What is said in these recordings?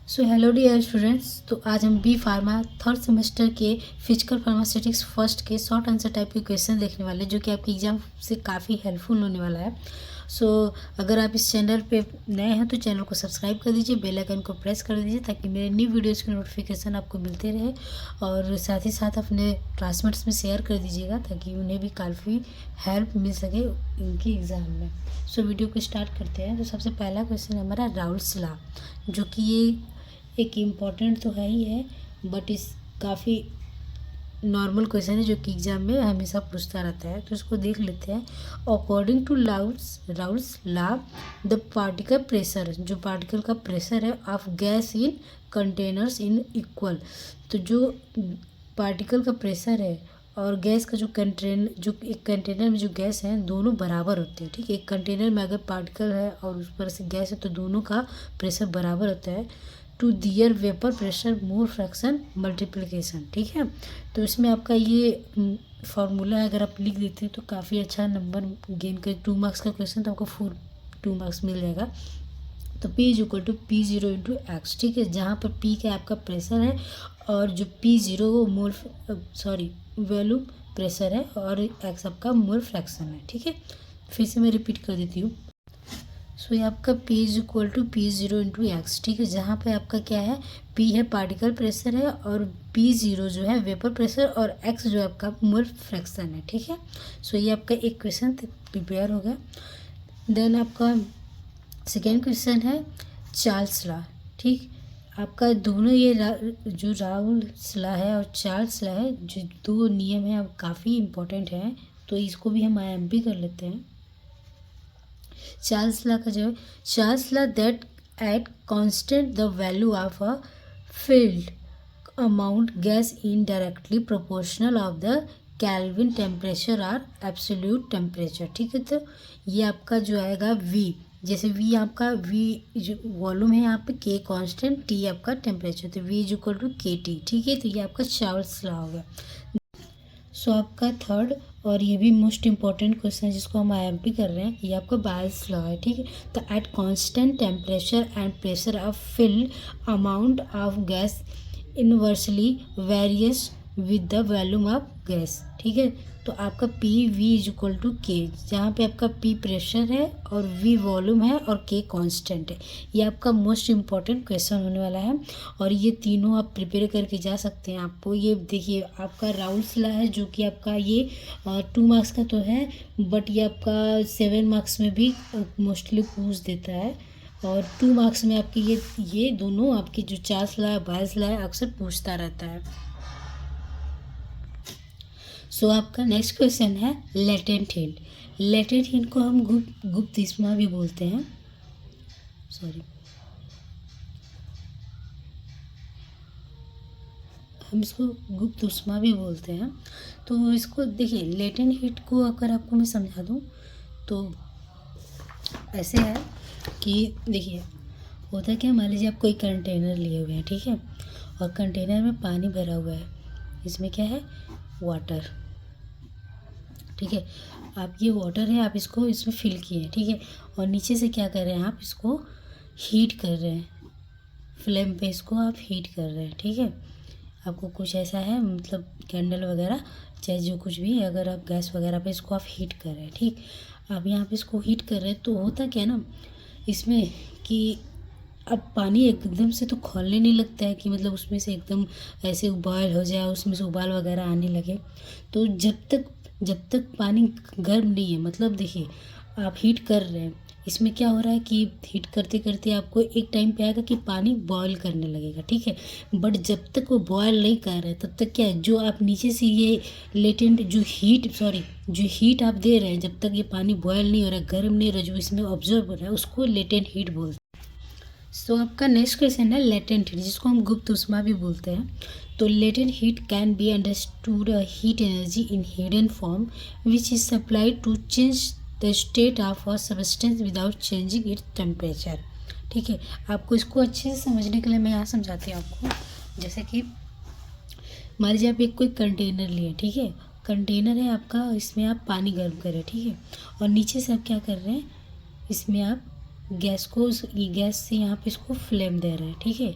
So hello dear students. तो आज हम बी फार्मा थर्ड सेमेस्टर के फिजिकल फार्मास्यूटिक्स फर्स्ट के शॉर्ट आंसर टाइप के क्वेश्चन देखने वाले हैं, जो कि आपके एग्जाम से काफ़ी हेल्पफुल होने वाला है। सो अगर आप इस चैनल पे नए हैं तो चैनल को सब्सक्राइब कर दीजिए, बेल आइकन को प्रेस कर दीजिए ताकि मेरे न्यू वीडियोज़ के नोटिफिकेशन आपको मिलते रहे। और साथ ही साथ अपने क्लासमेट्स में शेयर कर दीजिएगा ताकि उन्हें भी काफ़ी हेल्प मिल सके इनकी एग्ज़ाम में। सो वीडियो को स्टार्ट करते हैं। तो सबसे पहला क्वेश्चन हमारा राउल्स लॉ, जो कि ये एक इम्पॉर्टेंट तो है ही है, बट इस काफ़ी नॉर्मल क्वेश्चन है जो कि एग्जाम में हमेशा पूछता रहता है। तो इसको देख लेते हैं। According to Raoult's law the particle pressure, जो पार्टिकल का प्रेशर है of gas in containers in equal. तो जो पार्टिकल का प्रेशर है और गैस का जो एक कंटेनर में जो गैस है दोनों बराबर होते हैं। ठीक है, एक कंटेनर में अगर पार्टिकल है और उस पर से गैस है तो दोनों का प्रेशर बराबर होता है। To their vapour pressure mole fraction multiplication. ठीक है, तो इसमें आपका ये फार्मूला है, अगर आप लिख देते हैं तो काफ़ी अच्छा नंबर गेन कर। 2 मार्क्स का क्वेश्चन तो आपको 2 मार्क्स मिल जाएगा। तो P is equal to P0 into x. ठीक है, जहाँ पर P का आपका प्रेशर है और जो P0 वो मोल वॉल्यूम प्रेशर है और एक्स आपका मोल फ्रैक्शन है। ठीक है, फिर से मैं रिपीट कर देती हूँ। सो ये आपका P is equal to P0 into x. ठीक है, जहाँ पे आपका क्या है, P है पार्टिकल प्रेशर है और P0 जो है वेपर प्रेशर और x जो है आपका मोल फ्रैक्शन है। ठीक है, सो ये आपका एक क्वेश्चन प्रिपेयर हो गया। देन आपका सेकेंड क्वेश्चन है चार्ल्स लॉ। ठीक, आपका दोनों ये जो राउल्स लॉ है और चार्ल्स लॉ है, जो दो नियम है अब काफ़ी इम्पोर्टेंट है, तो इसको भी हम IMP कर लेते हैं। चार्ल्स लॉ का जो है, Charles law that at constant the value of a field amount gas in directly proportional of the kelvin temperature और एब्सोल्यूट टेम्परेचर। ठीक है, तो ये आपका जो आएगा V, जैसे V आपका V जो वॉल्यूम है यहाँ पे, K कांस्टेंट, T आपका टेम्परेचर, तो V is equal to KT। ठीक है, तो ये आपका चार्ल्स लॉ हो गया। सो आपका थर्ड और ये भी मोस्ट इम्पॉर्टेंट क्वेश्चन है जिसको हम IMP कर रहे हैं, ये आपका बायल्स लॉ है। ठीक है, तो at constant temperature and pressure of filled amount of gas inversely varies with the volume of gas. ठीक है, तो आपका P V is equal to K, जहाँ पे आपका P प्रेशर है और V वॉल्यूम है और K कांस्टेंट है। ये आपका मोस्ट इम्पॉर्टेंट क्वेश्चन होने वाला है और ये तीनों आप प्रिपेयर करके जा सकते हैं। आपको ये देखिए, आपका राउल्स लॉ है जो कि आपका ये 2 मार्क्स का तो है, बट ये आपका 7 मार्क्स में भी मोस्टली पूछ देता है और 2 मार्क्स में आपकी ये दोनों आपकी जो चार्ल्स लॉ है बायल्स लॉ है अक्सर पूछता रहता है। सो आपका नेक्स्ट क्वेश्चन है लेटेंट हीट। लेटेंट हीट को हम गुप्त ऊष्मा भी बोलते हैं, हम इसको गुप्त ऊष्मा भी बोलते हैं। तो इसको देखिए, लेटेंट हीट को अगर आपको मैं समझा दूँ तो ऐसे है कि देखिए, होता क्या, मान लीजिए आप कोई कंटेनर लिए हुए हैं। ठीक है, और कंटेनर में पानी भरा हुआ है, इसमें क्या है, वाटर। ठीक है, आप ये वाटर है, आप इसको इसमें फिल किए हैं। ठीक है, और नीचे से क्या कर रहे हैं, आप इसको हीट कर रहे हैं, फ्लेम पे इसको आप हीट कर रहे हैं। ठीक है, आपको कुछ ऐसा है, मतलब कैंडल वगैरह चाहे जो कुछ भी, अगर आप गैस वगैरह पे इसको आप हीट कर रहे हैं। ठीक, आप यहाँ पे इसको हीट कर रहे हैं तो होता क्या ना इसमें कि अब पानी एकदम से तो खौलने नहीं लगता है कि मतलब उसमें से एकदम ऐसे उबाल हो जाए, उसमें से उबाल वगैरह आने लगे। तो जब तक पानी गर्म नहीं है, मतलब देखिए आप हीट कर रहे हैं, इसमें क्या हो रहा है कि हीट करते करते आपको एक टाइम पे आएगा कि पानी बॉयल करने लगेगा। ठीक है, बट जब तक वो बॉयल नहीं कर रहे तब तक क्या है, जो आप नीचे से ये लेटेंट जो हीट आप दे रहे हैं, जब तक ये पानी बॉयल नहीं हो रहा है, गर्म नहीं हो रहा, जो इसमें ऑब्जर्व हो रहा है, उसको लेटेंट हीट बोलते हैं। सो आपका नेक्स्ट क्वेश्चन है लेटेंट हीट, जिसको हम गुप्त ऊष्मा भी बोलते हैं। तो latent heat can be understood a heat energy in hidden form which is supplied to change the state of a substance without changing its temperature. ठीक है, आपको इसको अच्छे से समझने के लिए मैं यहाँ समझाती हूँ आपको। जैसे कि मान लीजिए आप एक कोई कंटेनर लिए। ठीक है, कंटेनर है आपका, इसमें आप पानी गर्म करें। ठीक है, और नीचे से आप क्या कर रहे हैं, इसमें आप गैस से यहाँ पे इसको फ्लेम दे रहे हैं। ठीक है,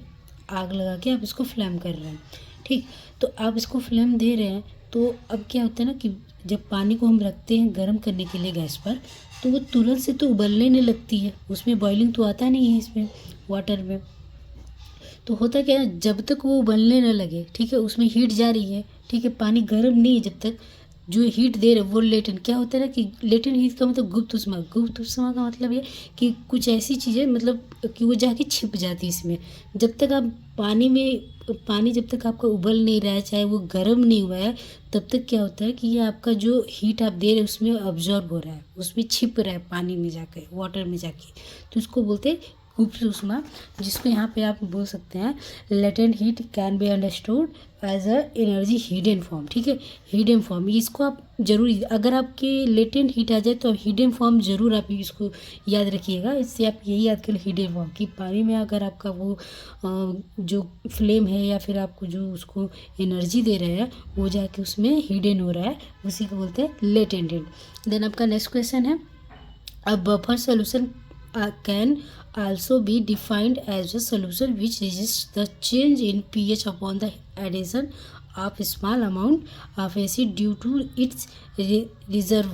आग लगा के आप इसको फ्लेम कर रहे हैं। ठीक, तो आप इसको फ्लेम दे रहे हैं तो अब क्या होता है ना कि जब पानी को हम रखते हैं गर्म करने के लिए गैस पर, तो वो तुरंत से तो उबलने नहीं लगती है, उसमें बॉइलिंग तो आता नहीं है इसमें वाटर में। तो होता क्या है, जब तक वो उबलने न लगे, ठीक है, उसमें हीट जा रही है, ठीक है, पानी गर्म नहीं है जब तक, जो हीट दे रहे वो लेटेंट, क्या होता है ना कि लेटेंट हीट का मतलब गुप्त ऊष्मा, गुप्त ऊष्मा का मतलब ये कि कुछ ऐसी चीज़ें मतलब कि वो जाके छिप जाती है इसमें। जब तक आप पानी जब तक आपका उबल नहीं रहा है, चाहे वो गर्म नहीं हुआ है, तब तक क्या होता है कि ये आपका जो हीट आप दे रहे हैं उसमें अब्जॉर्ब हो रहा है, उसमें छिप रहा है पानी में जाके, वाटर में जाके, तो इसको बोलते हैं गुप्त ऊष्मा, जिसको यहाँ पे आप बोल सकते हैं latent heat can be understood as a energy hidden form. ठीक है, हिडन फॉर्म, इसको आप जरूरी, अगर आपके लेटेंट हीट आ जाए तो हिडन फॉर्म जरूर आप इसको याद रखिएगा। इससे आप यही याद करें हिडन फॉर्म कि पानी में अगर आपका वो जो फ्लेम है या फिर आपको जो उसको एनर्जी दे रहे हैं वो जाके उसमें हिडन हो रहा है, उसी को बोलते हैं लेटेंट हीट। देन आपका नेक्स्ट क्वेश्चन है, a buffer solution can also be defined as a solution which resists the change in pH upon the addition of small amount of acid due to its reserve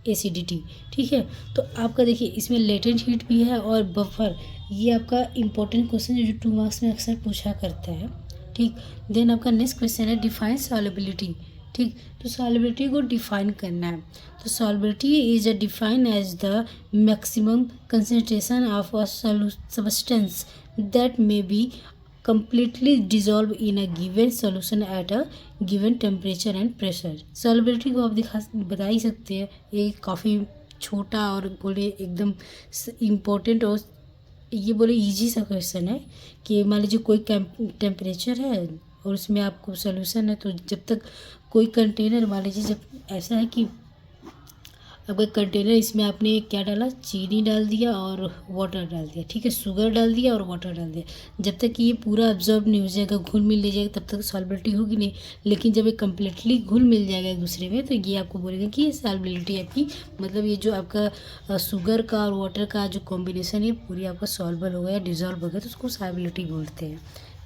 acidity. ठीक है, तो आपका देखिए इसमें latent heat भी है और buffer, ये आपका इंपॉर्टेंट क्वेश्चन है जो 2 मार्क्स में अक्सर पूछा करता है। ठीक, देन आपका नेक्स्ट क्वेश्चन है डिफाइन सॉल्युबिलिटी। ठीक, तो सॉल्युबिलिटी को डिफाइन करना है, तो solubility is a define as the maximum concentration of a substance that may be completely dissolve in a given solution at a given temperature and pressure। solubility को आप बता ही सकते हैं, ये काफ़ी छोटा और बोले एकदम इम्पोर्टेंट और ये बोले इजी सा क्वेश्चन है कि मान लीजिए कोई टेम्परेचर है और उसमें आपको सोल्यूशन है, तो जब तक कोई कंटेनर, मान लीजिए जब ऐसा है कि अब एक कंटेनर, इसमें आपने क्या डाला, चीनी डाल दिया और वाटर डाल दिया, ठीक है, शुगर डाल दिया और वाटर डाल दिया, जब तक कि ये पूरा अब्जॉर्ब नहीं हो जाएगा, घुल मिल नहीं जाएगा, तब तक सॉल्बिलिटी होगी नहीं। लेकिन जब ये कम्प्लीटली घुल मिल जाएगा एक दूसरे में, तो ये आपको बोलेगा कि ये सॉल्बिलिटी आपकी, मतलब ये जो आपका शुगर का और वाटर का जो कॉम्बिनेशन है पूरी आपका सॉल्बल हो गया, डिजॉल्व हो गया, तो उसको सॉल्बिलिटी बोलते हैं।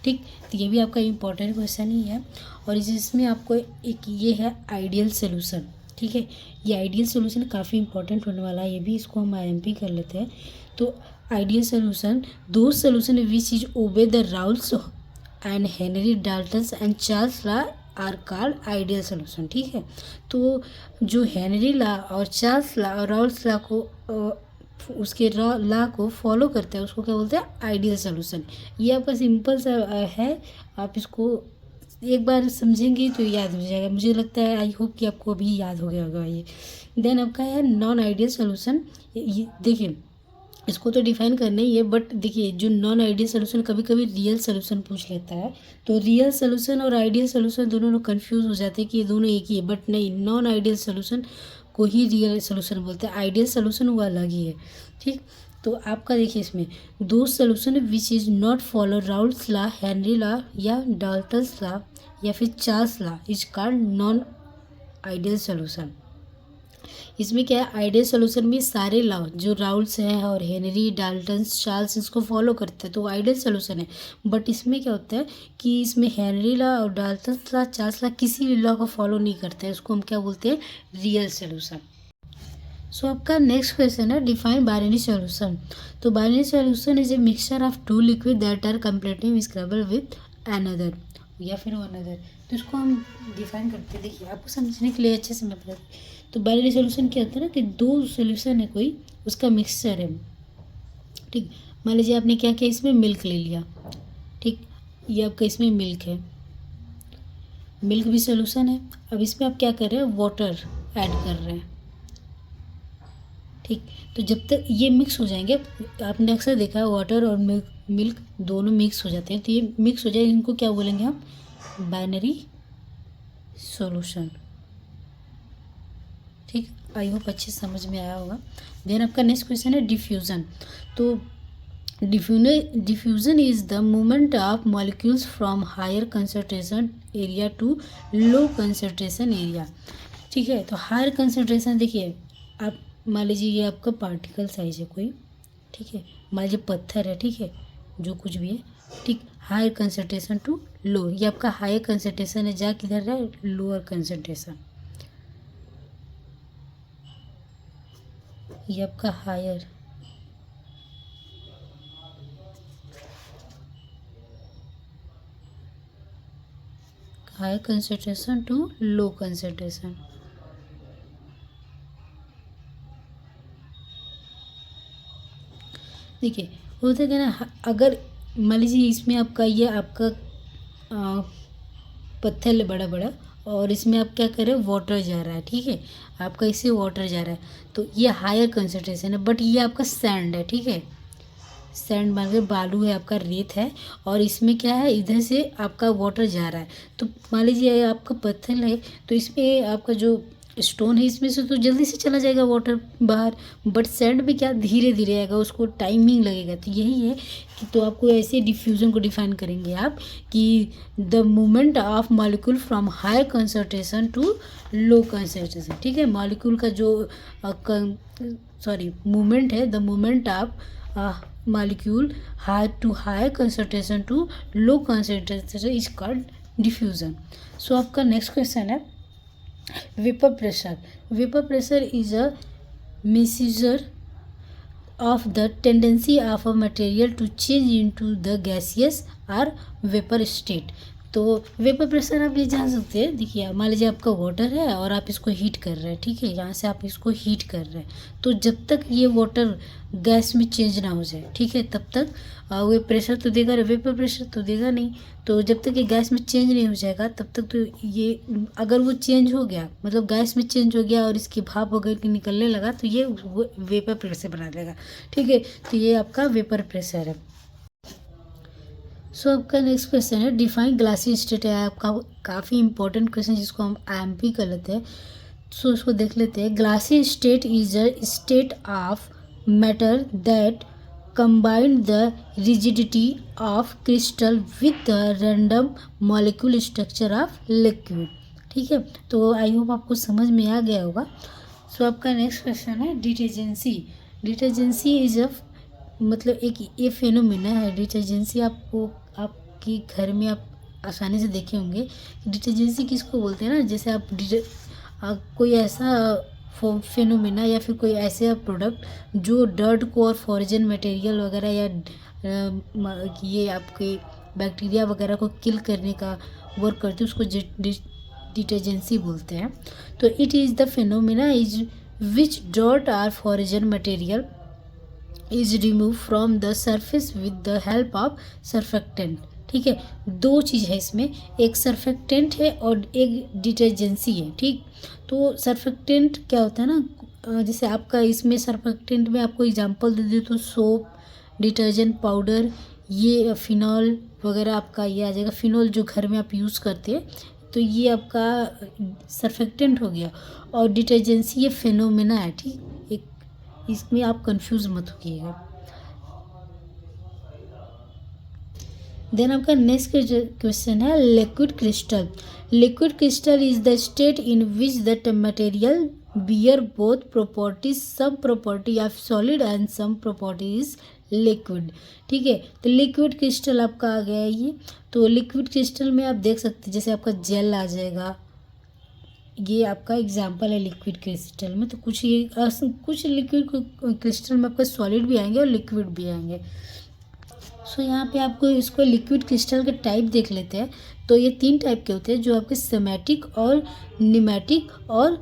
ठीक, तो ये भी आपका इंपॉर्टेंट क्वेश्चन ही है। और इसमें आपको एक ये है आइडियल सोल्यूशन। ठीक है, ये आइडियल सोल्यूशन काफ़ी इंपॉर्टेंट होने वाला है, ये भी इसको हम आईएमपी कर लेते हैं। तो आइडियल सोल्यूशन, दो solution which is obey the Raoult's and Henry Dalton's and Charles law are called ideal solution. ठीक है, तो जो हेनरी लॉ और चार्ल्स लॉ और राउल्स लॉ को उसके लॉ को फॉलो करते हैं, उसको क्या बोलते हैं, आइडियल सोल्यूशन। ये आपका सिंपल सा है, आप इसको एक बार समझेंगे तो याद हो जाएगा, मुझे लगता है, आई होप कि आपको अभी याद हो गया होगा ये। देन आपका है नॉन आइडियल सोल्यूशन। देखिए इसको तो डिफाइन करना ही है, बट देखिए जो नॉन आइडियल सोल्यूशन कभी कभी रियल सोल्यूशन पूछ लेता है, तो रियल सोल्यूशन और आइडियल सोल्यूशन दोनों लोग कन्फ्यूज़ हो जाते हैं कि ये दोनों एक ही है, बट नहीं, नॉन आइडियल सोल्यूशन को ही रियल सोल्यूशन बोलते हैं, आइडियल सोल्यूशन वो अलग ही है। ठीक, तो आपका देखिए इसमें दो solution which is not follow Raoult's law, Henry law या डाल्टन्स लॉ या फिर Charles law is called non ideal solution. इसमें क्या है, आइडियल सोल्यूशन में सारे लॉ जो राउल्स हैं और हेनरी, डाल्टन्स, चार्ल्स इसको फॉलो करते हैं, तो आइडियल सोल्यूशन है। बट इसमें क्या होता है कि इसमें हेनरी लॉ और डाल्टन्स लॉ, चार्ल्स लॉ किसी भी लॉ को फॉलो नहीं करते हैं, उसको हम क्या बोलते हैं, रियल सोल्यूशन। सो आपका नेक्स्ट क्वेश्चन है डिफाइन बाइनरी सॉल्यूशन। तो binary solution is a mixture of two liquid that are completely miscible with another या फिर वन अदर। तो इसको हम डिफाइन करते हैं, देखिए आपको समझने के लिए अच्छे से मतलब। तो बाइनरी सॉल्यूशन क्या होता है ना कि दो सॉल्यूशन है कोई, उसका मिक्सचर है। ठीक, मान लीजिए आपने क्या किया, इसमें मिल्क ले लिया, ठीक, ये आपका इसमें मिल्क है, मिल्क भी सॉल्यूशन है। अब इसमें आप क्या कर रहे हैं, वाटर ऐड कर रहे हैं। ठीक, तो जब तक ये मिक्स हो जाएंगे, आपने अक्सर देखा है वाटर और मिल्क दोनों मिक्स हो जाते हैं, तो ये मिक्स हो जाए, इनको क्या बोलेंगे हम, बाइनरी सॉल्यूशन। ठीक, आई होप अच्छे समझ में आया होगा। देन आपका नेक्स्ट क्वेश्चन है डिफ्यूज़न। तो diffusion is the movement of molecules from higher concentration area to low concentration area. ठीक है, तो हायर कंसंट्रेशन, देखिए आप मान लीजिए ये आपका पार्टिकल साइज है कोई, ठीक है, मान लीजिए पत्थर है, ठीक है, जो कुछ भी है, ठीक। हायर कंसंट्रेशन टू लो, ये आपका हायर कंसंट्रेशन है, जा किधर है, लोअर कंसंट्रेशन, ये आपका higher concentration to low concentration. देखिए होता क्या ना, अगर मान लीजिए इसमें आपका ये आपका पत्थर है बड़ा बड़ा, और इसमें आप क्या कर रहे हो, वाटर जा रहा है, ठीक है, आपका इससे वाटर जा रहा है, तो ये हायर कंसंट्रेशन है, बट ये आपका सैंड है, ठीक है, सैंड मान लीजिए बालू है, आपका रेत है, और इसमें क्या है, इधर से आपका वाटर जा रहा है, तो मान लीजिए आपका पत्थर है, तो इसमें आपका जो स्टोन है इसमें से तो जल्दी से चला जाएगा वाटर बाहर, बट सैंड में क्या धीरे धीरे आएगा, उसको टाइमिंग लगेगा। तो यही है कि तो आपको ऐसे डिफ्यूजन को डिफाइन करेंगे आप कि the movement of molecule from higher concentration to low concentration, ठीक है, मॉलिक्यूल का जो मूवमेंट है, the movement of molecule high to higher concentration to low concentration is called diffusion. So आपका नेक्स्ट क्वेश्चन है vapour pressure. Vapour pressure is a measure of the tendency of a material to change into the gaseous or vapor state। तो vapour pressure आप ये जान सकते हैं, देखिए मान लीजिए आपका वाटर है और आप इसको हीट कर रहे हैं, ठीक है, यहाँ से आप इसको हीट कर रहे हैं, तो जब तक ये वाटर गैस में चेंज ना हो जाए, ठीक है, तब तक वो प्रेशर तो देगा, वेपर प्रेशर तो देगा नहीं। तो जब तक ये गैस में चेंज नहीं हो जाएगा तब तक तो ये, अगर वो चेंज हो गया मतलब गैस में चेंज हो गया और इसकी भाप वगैरह की निकलने लगा तो ये वेपर प्रेशर बना देगा, ठीक है, तो ये आपका वेपर प्रेशर है। सो आपका नेक्स्ट क्वेश्चन है डिफाइन ग्लासी स्टेट है, आपका काफ़ी इंपॉर्टेंट क्वेश्चन जिसको हम IMP कर लेते हैं। सो उसको देख लेते हैं। Glassy state is a state of matter that combine the rigidity of crystal with the random molecule structure of liquid, ठीक है, तो आई होप आपको समझ में आ गया होगा। सो आपका नेक्स्ट क्वेश्चन है डिटर्जेंसी। डिटर्जेंसी इज अ मतलब एक ये फेनोमेना है डिटर्जेंसी, आपको आपके घर में आप आसानी से देखे होंगे। डिटर्जेंसी किसको बोलते हैं ना, जैसे आप कोई ऐसा फेनोमेना या फिर कोई ऐसे प्रोडक्ट जो डर्ट को और फॉरेन मटेरियल वगैरह या ये आपके बैक्टीरिया वगैरह को किल करने का वर्क करते हैं, उसको डिटर्जेंसी बोलते हैं। तो it is the phenomena is which dirt और foreign material is remove from the surface with the help of surfactant, ठीक है, दो चीज़ है इसमें, एक सर्फेक्टेंट है और एक डिटर्जेंसी है, ठीक। तो सर्फेक्टेंट क्या होता है ना, जैसे आपका इसमें सर्फेक्टेंट में आपको एग्जांपल दे दे तो सोप, डिटर्जेंट पाउडर, ये फिनॉल वगैरह आपका ये आ जाएगा, फिनॉल जो घर में आप यूज़ करते हैं, तो ये आपका सर्फेक्टेंट हो गया, और डिटर्जेंसी ये फेनोमेना है, ठीक, एक इसमें आप कंफ्यूज मत होइएगा। देन आपका नेक्स्ट क्वेश्चन है liquid crystal. Liquid crystal is the state in which the material bear both properties, some property of solid and some properties liquid, ठीक है, तो लिक्विड क्रिस्टल आपका आ गया है ये। तो लिक्विड क्रिस्टल में आप देख सकते हैं जैसे आपका जेल आ जाएगा, ये आपका एग्जांपल है लिक्विड क्रिस्टल में। तो कुछ लिक्विड क्रिस्टल में आपका सॉलिड भी आएंगे और लिक्विड भी आएंगे। सो यहाँ पे आपको इसको लिक्विड क्रिस्टल के टाइप देख लेते हैं। तो ये 3 टाइप के होते हैं जो आपके सेमेटिक और निमेटिक और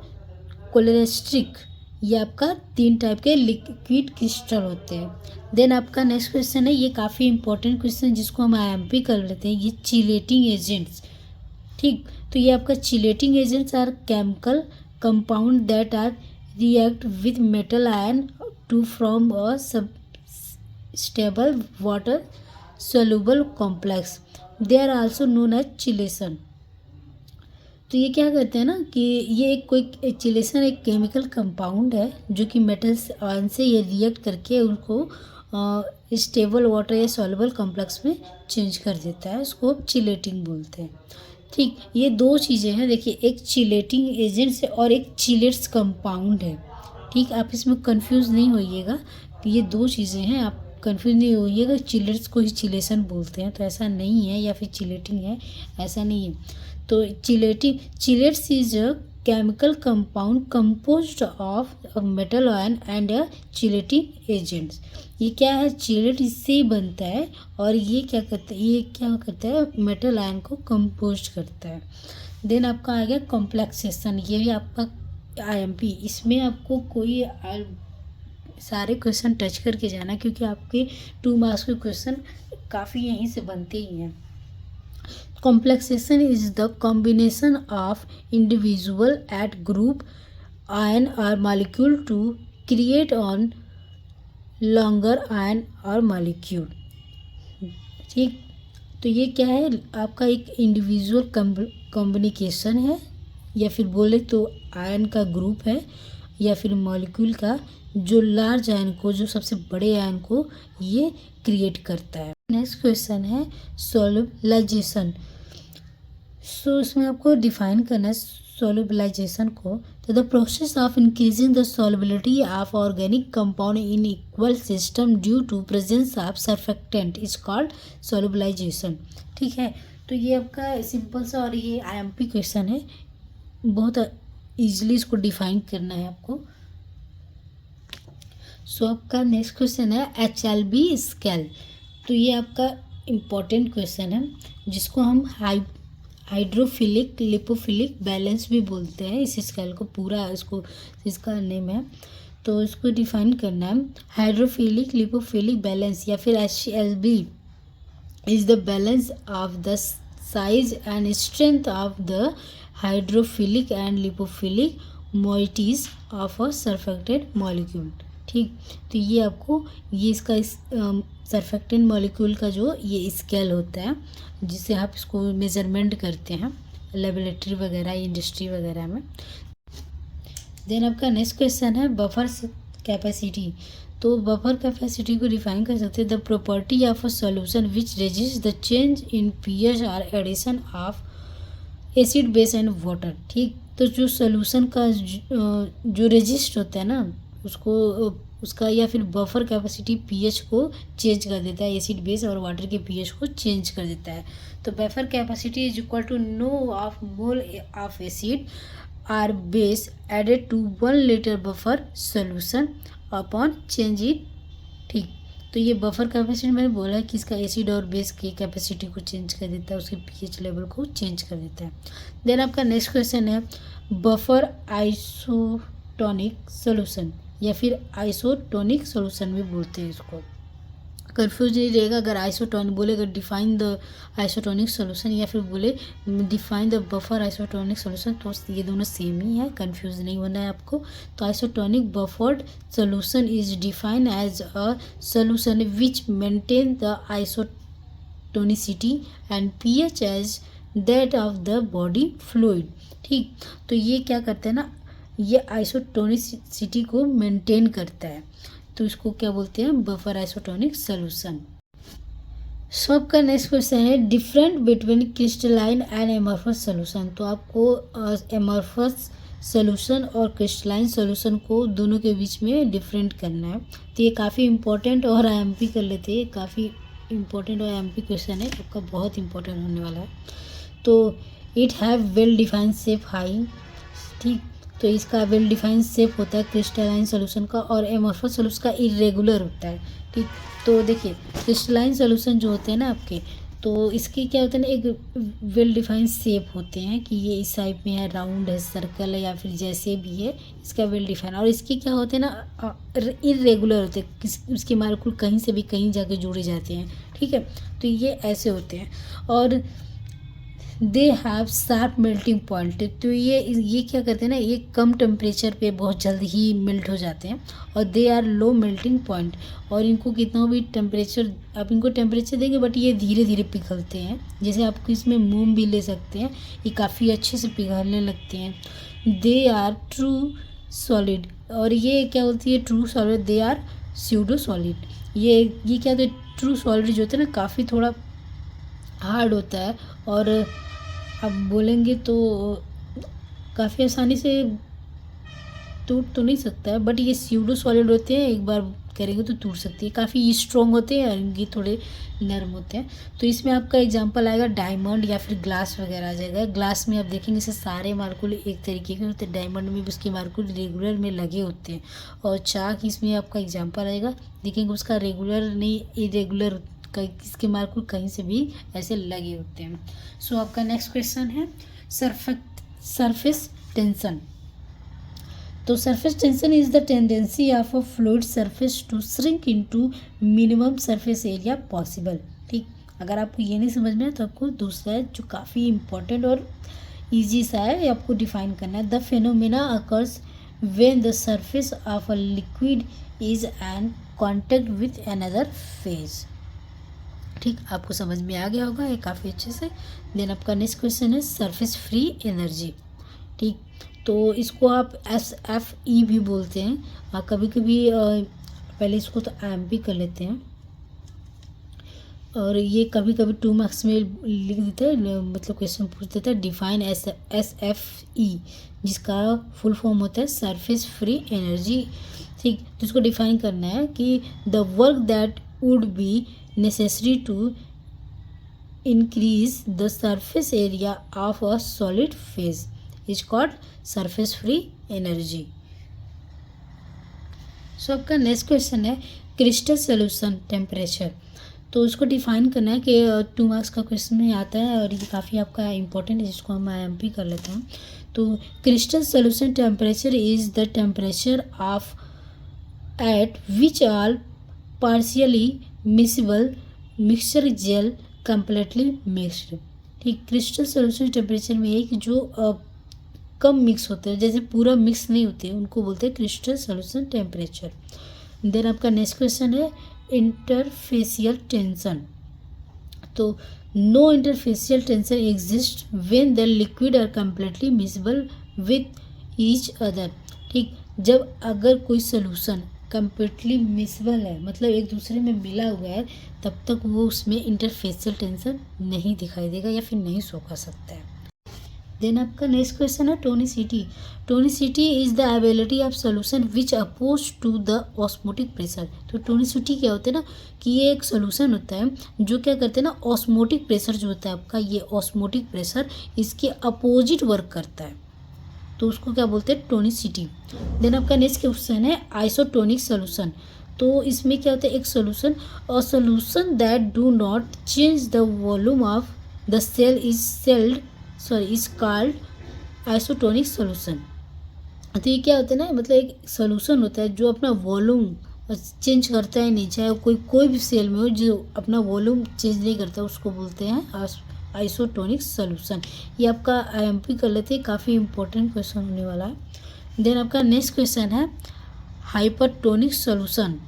कोलेस्ट्रिक, ये आपका 3 टाइप के लिक्विड क्रिस्टल होते हैं। देन आपका नेक्स्ट क्वेश्चन है, ये काफ़ी इंपॉर्टेंट क्वेश्चन जिसको हम IMP कर लेते हैं, ये चिलेटिंग एजेंट्स, ठीक। तो ये आपका chelating agents are chemical compound that are react with metal ion to form a sub stable water soluble complex, they are also known as chilation। तो ये क्या करते हैं ना कि ये एक कोई चिलेशन एक केमिकल कंपाउंड है जो कि मेटल्स आयन से ये रिएक्ट करके उनको स्टेबल वाटर या सॉल्युबल कॉम्प्लेक्स में चेंज कर देता है, उसको चिलेटिंग बोलते हैं, ठीक। ये 2 चीज़ें हैं, देखिए एक चिलेटिंग एजेंट्स है और एक चिलेट्स कंपाउंड है, ठीक, आप इसमें कंफ्यूज नहीं होइएगा, ये 2 चीज़ें हैं, आप कंफ्यूज नहीं होइएगा, चिलेट्स को ही चिलेशन बोलते हैं, तो ऐसा नहीं है, या फिर चिलेटिंग है, ऐसा नहीं है। तो chelates is a chemical compound composed of metal ion and a chelating agents. ये क्या है, चिलेट इससे ही बनता है, और ये क्या करता है मेटल आयन को कंपोज करता है। देन आपका आ गया कॉम्प्लेक्सेशन, ये भी आपका IMP, इसमें आपको कोई सारे क्वेश्चन टच करके जाना, क्योंकि आपके 2 मार्क्स के क्वेश्चन काफ़ी यहीं से बनते ही हैं। Complexation is the combination of individual at group ion or molecule to create on longer ion or molecule। ठीक, तो ये क्या है, आपका एक इंडिविजुअल कॉम्बिनेशन है, या फिर बोले तो आयन का ग्रुप है, या फिर मॉलिक्यूल का, जो लार्ज आयन को, जो सबसे बड़े आयन को ये क्रिएट करता है। नेक्स्ट क्वेश्चन है सॉल्युबलाइजेशन। सो इसमें आपको डिफाइन करना है सॉल्युबलाइजेशन को। तो the process of increasing the solubility of organic compound in equal system due to presence of surfactant is called solubilisation. ठीक है, तो ये आपका सिंपल सा और ये IMP क्वेश्चन है, बहुत ईजिली इसको डिफाइन करना है आपको। सो आपका नेक्स्ट क्वेश्चन है HLB स्केल। तो ये आपका इम्पोर्टेंट क्वेश्चन है, जिसको हम हाइड्रोफिलिक लिपोफिलिक बैलेंस भी बोलते हैं। इस स्केल को पूरा इसका नेम है, तो इसको डिफाइन करना है। हाइड्रोफिलिक लिपोफिलिक बैलेंस या फिर HLB is the balance of the size and strength of the hydrophilic and lipophilic moieties of a surfactant molecule. ठीक, तो ये आपको इसका सरफेक्टेंट मॉलिक्यूल का जो ये स्केल होता है, जिससे आप इसको मेजरमेंट करते हैं लेबोरेटरी वगैरह, इंडस्ट्री वगैरह में। देन आपका नेक्स्ट क्वेश्चन है बफर कैपेसिटी। तो बफर कैपेसिटी को डिफाइन कर सकते हैं, the property of a solution which resist the change in pH और addition of acid base and water. ठीक, तो जो सॉल्यूशन का जो रेजिस्ट होता है ना, उसका या फिर बफर कैपेसिटी pH को चेंज कर देता है, एसिड बेस और वाटर के pH को चेंज कर देता है। तो buffer capacity is equal to no of mole of acid or base added to 1 litre buffer solution upon change in. ठीक, तो ये बफर कैपेसिटी मैंने बोला है कि इसका एसिड और बेस की कैपेसिटी को चेंज कर देता है, उसके pH लेवल को चेंज कर देता है। देन आपका नेक्स्ट क्वेश्चन है बफर आइसोटोनिक सोल्यूशन, या फिर आइसोटोनिक सोल्यूशन भी बोलते हैं इसको। कंफ्यूज नहीं रहेगा अगर आइसोटोनिक बोले, अगर डिफाइन द आइसोटोनिक सोल्यूशन या फिर बोले define the buffer isotonic solution, तो ये दोनों सेम ही है, कंफ्यूज नहीं होना है आपको। तो isotonic buffered solution is define as a solution which maintain the isotonicity and pH as that of the body fluid. ठीक, तो ये क्या करता है ना, ये आइसोटोनिसिटी को मेंटेन करता है, तो इसको क्या बोलते हैं, बफर आइसोटोनिक सोल्यूशन। सो आपका नेक्स्ट क्वेश्चन है different between crystalline and amorphous solution. तो आपको एमॉर्फस सोल्यूशन और क्रिस्टलाइन सोल्यूशन को दोनों के बीच में डिफरेंट करना है। तो ये काफ़ी इंपॉर्टेंट और IMP कर लेते हैं, काफ़ी इंपॉर्टेंट और IMP क्वेश्चन है, आपका बहुत इंपॉर्टेंट होने वाला है। तो it have well defined shape high. ठीक, तो इसका वेल डिफाइंड शेप होता है क्रिस्टलाइन सोल्यूशन का, और एमॉर्फस सोल्यूशन का इरेगुलर होता है। ठीक, तो देखिए क्रिस्टलाइन सोल्यूशन जो होते हैं ना आपके, तो इसके क्या होता है ना, एक वेल डिफाइंड शेप होते हैं कि ये इस टाइप में है, राउंड है, सर्कल है, या फिर जैसे भी है, इसका वेल डिफाइंड। और इसके क्या होते हैं ना, इरेगुलर होते हैं, उसके मालिक्यूल कहीं से भी कहीं जाके जुड़े जाते हैं। ठीक है, तो ये ऐसे होते हैं, और they have sharp melting point. तो ये क्या करते हैं ना, ये कम टेम्परेचर पे बहुत जल्द ही मेल्ट हो जाते हैं, और they are low melting point. और इनको कितना भी टेम्परेचर, आप इनको टेम्परेचर देंगे बट ये धीरे धीरे पिघलते हैं। जैसे आप इसमें मोम भी ले सकते हैं, ये काफ़ी अच्छे से पिघलने लगते हैं। दे आर ट्रू सॉलिड, और ये क्या होती है true solid, they are pseudo solid. ये क्या होता है, ट्रू सॉलिड जो होता है ना, काफ़ी थोड़ा हार्ड होता है, और आप बोलेंगे तो काफ़ी आसानी से टूट तो नहीं सकता है, बट ये स्यूडो सॉलिड होते हैं, एक बार करेंगे तो टूट सकती है। काफ़ी स्ट्रॉन्ग होते हैं और ये थोड़े नरम होते हैं। तो इसमें आपका एग्जांपल आएगा डायमंड या फिर ग्लास वगैरह आ जाएगा। ग्लास में आप देखेंगे इसे सारे मार्कुल एक तरीके के होते हैं, डायमंड में भी उसके मार्कुल रेगुलर में लगे होते हैं। और चाक इसमें आपका एग्जाम्पल आएगा, देखेंगे उसका रेगुलर नहीं इरेगुलर इसके मार्कुल कहीं से भी ऐसे लगे होते हैं। सो आपका नेक्स्ट क्वेश्चन है सरफेस टेंशन। तो surface tension is the tendency of a fluid surface to shrink into minimum surface area possible. ठीक, अगर आपको ये नहीं समझ में है तो आपको दूसरा है जो काफ़ी इंपॉर्टेंट और इजी सा है, ये आपको डिफाइन करना है। The phenomena occurs when the surface of a liquid is an contact with another phase. ठीक, आपको समझ में आ गया होगा ये काफ़ी अच्छे से। देन आपका नेक्स्ट क्वेश्चन है सरफेस फ्री एनर्जी। ठीक, तो इसको आप SFE भी बोलते हैं, कभी कभी पहले इसको तो MP कर लेते हैं, और ये कभी कभी 2 मार्क्स में लिख देते हैं, मतलब क्वेश्चन पूछ देता है डिफाइन SFE, जिसका फुल फॉर्म होता है सरफेस फ्री एनर्जी। ठीक, तो इसको डिफाइन करना है कि the work that would be necessary to increase the surface area of a solid phase is called surface free energy. So आपका नेक्स्ट क्वेश्चन है क्रिस्टल सोल्यूशन टेम्परेचर। तो इसको डिफाइन करना है कि 2 मार्क्स का क्वेश्चन में आता है और ये काफ़ी आपका इंपॉर्टेंट है, जिसको हम IMP कर लेते हैं। तो crystal solution temperature is the temperature of at which all partially miscible mixture जेल कम्प्लीटली मिक्सड। ठीक, क्रिस्टल सोल्यूशन टेम्परेचर में है कि जो कम मिक्स होते हैं, जैसे पूरा मिक्स नहीं होते, उनको बोलते हैं क्रिस्टल सोल्यूशन टेम्परेचर। देन आपका नेक्स्ट क्वेश्चन है इंटरफेसियल टेंशन। तो no interfacial tension exist when the liquid are completely miscible with each other. ठीक, जब अगर कोई सोल्यूशन कम्प्लीटली मिक्सिबल है, मतलब एक दूसरे में मिला हुआ है, तब तक वो उसमें इंटरफेसियल टेंशन नहीं दिखाई देगा या फिर नहीं शो कर सकता है। देन आपका नेक्स्ट क्वेश्चन है tonicity. Tonicity is the ability of solution which oppose to the osmotic pressure. तो टोनिसिटी क्या होता है ना, कि ये एक सोल्यूशन होता है जो क्या करते हैं ना, ऑस्मोटिक प्रेशर जो होता है आपका, ये ऑस्मोटिक प्रेशर इसके अपोजिट वर्क करता है, तो उसको क्या बोलते हैं टोनिसिटी। देन आपका नेक्स्ट क्वेश्चन है आइसोटोनिक सोल्यूशन। तो इसमें क्या होता है, एक सोल्यूशन और solution that do not change the volume of the cell is called isotonic solution. तो ये क्या होता है ना, मतलब एक सोल्यूशन होता है जो अपना वॉल्यूम चेंज करता है नहीं, चाहे कोई भी सेल में हो जो अपना वॉल्यूम चेंज नहीं करता, उसको बोलते हैं आइसोटोनिक सोल्यूशन। ये आपका IMP कर लेते हैं, काफ़ी इंपॉर्टेंट क्वेश्चन होने वाला है। देन आपका नेक्स्ट क्वेश्चन है hypertonic solution.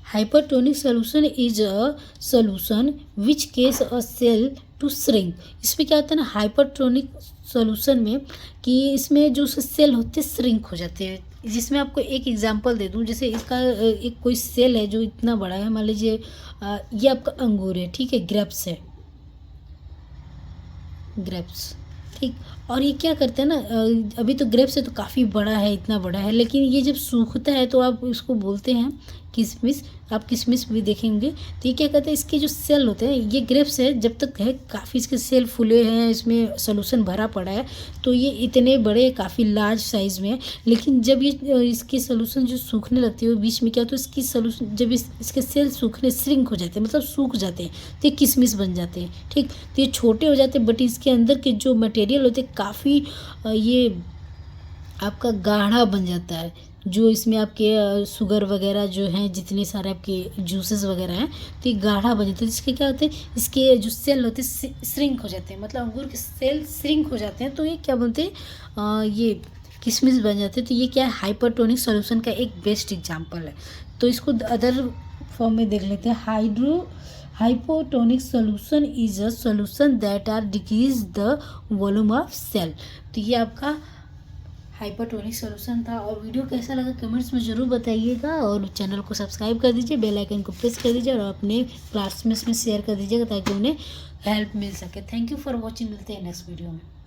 Hypertonic solution is a solution which cause a cell to shrink. इसमें क्या होता है ना हाइपरटोनिक सोल्यूशन में, कि इसमें जो सेल होते हैं श्रिंक हो जाते हैं। जिसमें आपको एक एग्जांपल दे दूं, जैसे इसका एक कोई सेल है जो इतना बड़ा है, मान लीजिए ये आपका अंगूर है, ठीक है, ग्रेप्स है, ग्रेप्स। ठीक, और ये क्या करते हैं ना, अभी तो ग्रेप्स है तो काफ़ी बड़ा है, इतना बड़ा है, लेकिन ये जब सूखता है तो आप इसको बोलते हैं किशमिश। आप किशमिश भी देखेंगे तो ये क्या कहते हैं, इसके जो सेल होते हैं, ये ग्रेप्स है, जब तक है काफ़ी इसके सेल फूले हैं, इसमें सोल्यूशन भरा पड़ा है, तो ये इतने बड़े काफ़ी लार्ज साइज़ में है। लेकिन जब ये इसके सोल्यूशन जो सूखने लगती है, बीच में क्या होता है, इसकी सोल्यूशन जब इसके सेल सूखने श्रिंक हो जाते हैं, मतलब सूख जाते हैं, तो ये किशमिश बन जाते हैं। ठीक, तो ये छोटे हो जाते हैं, बट इसके अंदर के जो मटेरियल होते हैं काफ़ी ये आपका गाढ़ा बन जाता है, जो इसमें आपके शुगर वगैरह जो हैं, जितने सारे आपके जूसेस वगैरह हैं, तो ये गाढ़ा बन जाता है। इसके क्या होते हैं, इसके जो सेल होते हैं श्रिंक हो जाते हैं, मतलब अंगूर के सेल श्रिंक हो जाते हैं, तो ये क्या बोलते हैं, ये किशमिश बन जाते हैं। तो ये क्या है, हाइपरटोनिक सॉल्यूशन का एक बेस्ट एग्जांपल है। तो इसको अदर फॉर्म में देख लेते हैं। Hypotonic solution is a solution that are decrease the volume of cell. तो ये आपका हाइपरटोनिक सॉल्यूशन था। और वीडियो कैसा लगा कमेंट्स में ज़रूर बताइएगा, और चैनल को सब्सक्राइब कर दीजिए, बेल आइकन को प्रेस कर दीजिए, और अपने क्लासमेट्स में शेयर कर दीजिएगा ताकि उन्हें हेल्प मिल सके। थैंक यू फॉर वॉचिंग, मिलते हैं नेक्स्ट वीडियो में।